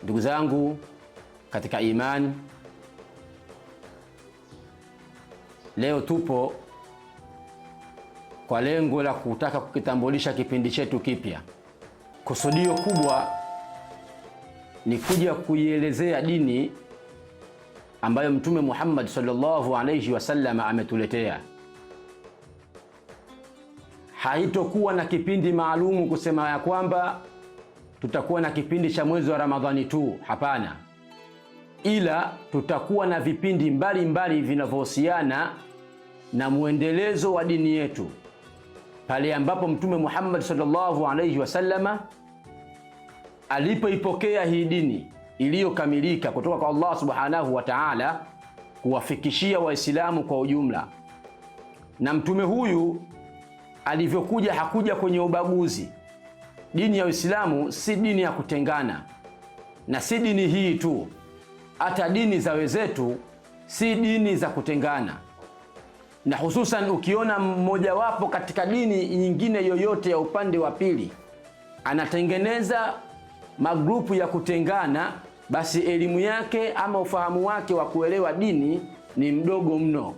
Ndugu zangu katika imani, leo tupo kwa lengo la kutaka kukitambulisha kipindi chetu kipya. Kusudio kubwa ni kuja kuielezea dini ambayo Mtume Muhammad sallallahu alayhi wasallam ametuletea. Haitokuwa na kipindi maalumu kusema ya kwamba tutakuwa na kipindi cha mwezi wa Ramadhani tu, hapana. Ila tutakuwa na vipindi mbalimbali vinavyohusiana na muendelezo wa dini yetu, pale ambapo Mtume Muhammad sallallahu alayhi wasallama alipoipokea hii dini iliyokamilika kutoka kwa Allah subhanahu wa ta'ala kuwafikishia Waislamu kwa ujumla. Na mtume huyu alivyokuja hakuja kwenye ubaguzi. Dini ya Uislamu si dini ya kutengana, na si dini hii tu, hata dini za wenzetu si dini za kutengana. Na hususan ukiona mmojawapo katika dini nyingine yoyote ya upande wa pili anatengeneza magrupu ya kutengana, basi elimu yake ama ufahamu wake wa kuelewa dini ni mdogo mno.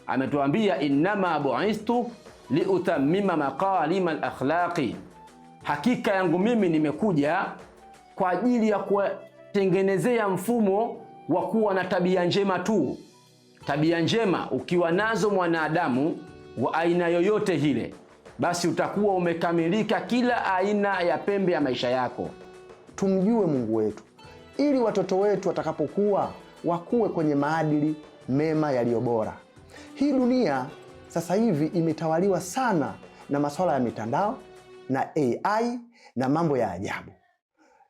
Ametuambia innama bu'istu liutammima maqalima al-akhlaqi, hakika yangu mimi nimekuja kwa ajili ya kutengenezea mfumo wa kuwa na tabia njema tu. Tabia njema ukiwa nazo mwanadamu wa aina yoyote hile, basi utakuwa umekamilika kila aina ya pembe ya maisha yako. Tumjue Mungu wetu ili watoto wetu watakapokuwa wakuwe kwenye maadili mema yaliyo bora. Hii dunia sasa hivi imetawaliwa sana na masuala ya mitandao na AI na mambo ya ajabu.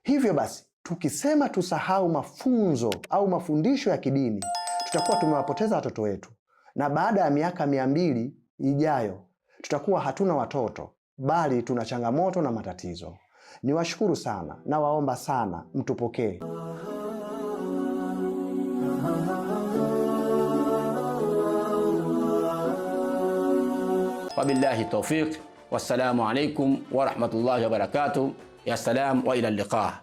Hivyo basi tukisema tusahau mafunzo au mafundisho ya kidini, tutakuwa tumewapoteza watoto wetu, na baada ya miaka 200 ijayo tutakuwa hatuna watoto bali tuna changamoto na matatizo. Niwashukuru sana na waomba sana mtupokee. Wabillahi tawfiq, wassalamu alaikum wa rahmatullahi wa barakatuh. Ya salam wa ila liqa.